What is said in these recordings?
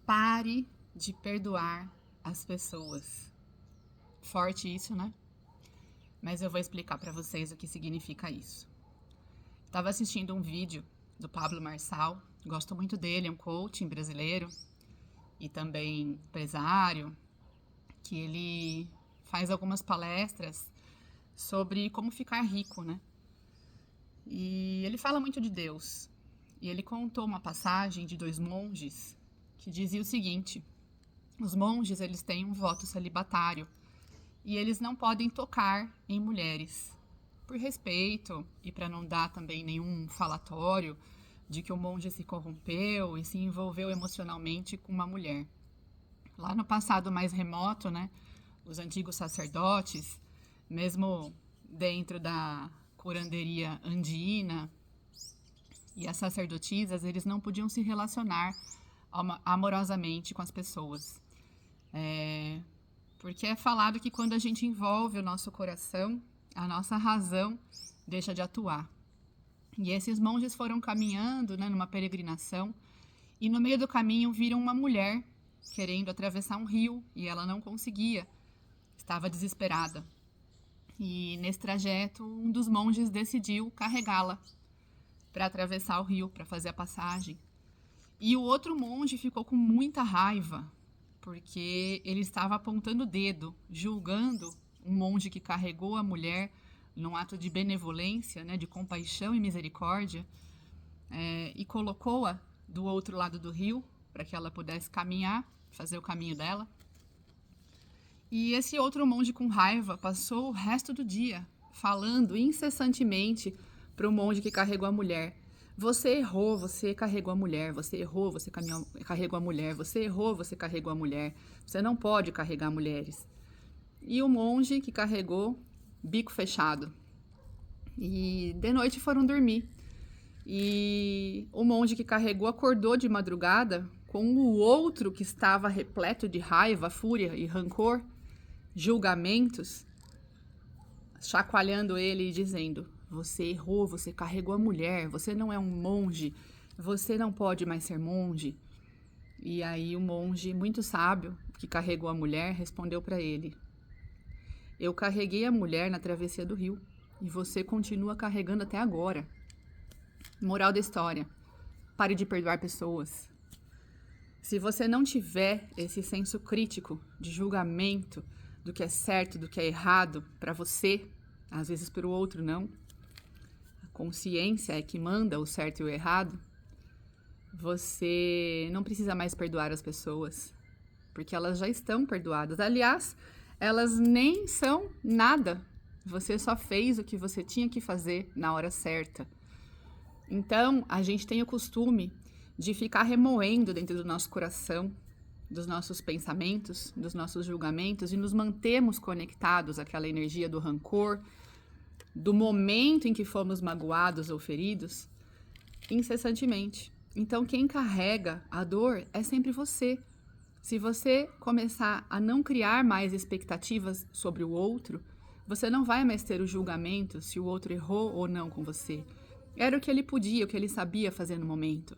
Pare de perdoar as pessoas. Forte isso, né? Mas eu vou explicar para vocês o que significa isso. Estava assistindo um vídeo do Pablo Marçal, gosto muito dele, é um coaching brasileiro e também empresário, que ele faz algumas palestras sobre como ficar rico, né? E ele fala muito de Deus. E ele contou uma passagem de 2 monges que dizia o seguinte: os monges, eles têm um voto celibatário e eles não podem tocar em mulheres, por respeito e para não dar também nenhum falatório de que o monge se corrompeu e se envolveu emocionalmente com uma mulher. Lá no passado mais remoto, né, os antigos sacerdotes, mesmo dentro da curanderia andina e as sacerdotisas, eles não podiam se relacionar amorosamente com as pessoas. Porque é falado que quando a gente envolve o nosso coração, a nossa razão deixa de atuar. E esses monges foram caminhando, né, numa peregrinação, e no meio do caminho viram uma mulher querendo atravessar um rio e ela não conseguia, estava desesperada. E nesse trajeto, um dos monges decidiu carregá-la para atravessar o rio, para fazer a passagem. E o outro monge ficou com muita raiva, porque ele estava apontando o dedo, julgando um monge que carregou a mulher num ato de benevolência, né, de compaixão e misericórdia, e colocou-a do outro lado do rio para que ela pudesse caminhar, fazer o caminho dela. E esse outro monge com raiva passou o resto do dia falando incessantemente para o monge que carregou a mulher: você errou, você carregou a mulher, você errou, você carregou a mulher, você errou, você carregou a mulher, você não pode carregar mulheres. E o monge que carregou, bico fechado. E de noite foram dormir. E o monge que carregou acordou de madrugada com o outro que estava repleto de raiva, fúria e rancor, julgamentos, chacoalhando ele e dizendo: você errou, você carregou a mulher, você não é um monge, você não pode mais ser monge. E aí o monge, muito sábio, que carregou a mulher, respondeu para ele: eu carreguei a mulher na travessia do rio e você continua carregando até agora. Moral da história: pare de perdoar pessoas. Se você não tiver esse senso crítico de julgamento do que é certo, do que é errado para você, às vezes para o outro não, a consciência é que manda o certo e o errado, você não precisa mais perdoar as pessoas, porque elas já estão perdoadas. Aliás, elas nem são nada. Você só fez o que você tinha que fazer na hora certa. Então, a gente tem o costume de ficar remoendo dentro do nosso coração, dos nossos pensamentos, dos nossos julgamentos, e nos mantemos conectados àquela energia do rancor, do momento em que fomos magoados ou feridos, incessantemente. Então, quem carrega a dor é sempre você. Se você começar a não criar mais expectativas sobre o outro, você não vai mais ter o julgamento se o outro errou ou não com você. Era o que ele podia, o que ele sabia fazer no momento.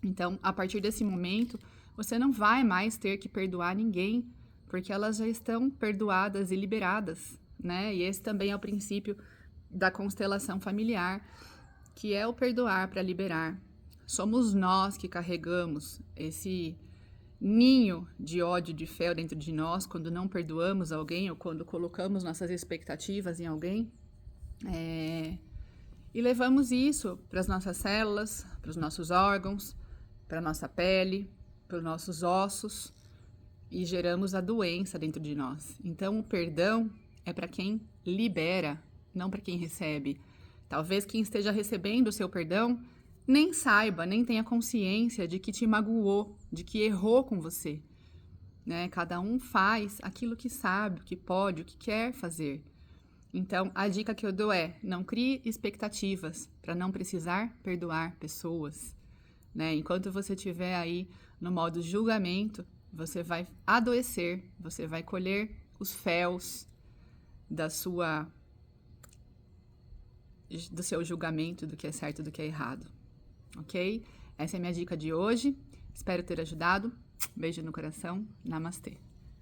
Então, a partir desse momento, você não vai mais ter que perdoar ninguém, porque elas já estão perdoadas e liberadas, né? E esse também é o princípio da constelação familiar, que é o perdoar para liberar. Somos nós que carregamos esse ninho de ódio, de fel dentro de nós quando não perdoamos alguém ou quando colocamos nossas expectativas em alguém. E levamos isso para as nossas células, para os nossos órgãos, para a nossa pele, para os nossos ossos e geramos a doença dentro de nós. Então, o perdão é para quem libera, não para quem recebe. Talvez quem esteja recebendo o seu perdão nem saiba, nem tenha consciência de que te magoou, de que errou com você. Né? Cada um faz aquilo que sabe, o que pode, o que quer fazer. Então, a dica que eu dou é: não crie expectativas para não precisar perdoar pessoas. Né? Enquanto você estiver aí no modo julgamento, você vai adoecer, você vai colher os féus do seu julgamento do que é certo e do que é errado. Ok? Essa é a minha dica de hoje. Espero ter ajudado. Beijo no coração. Namastê.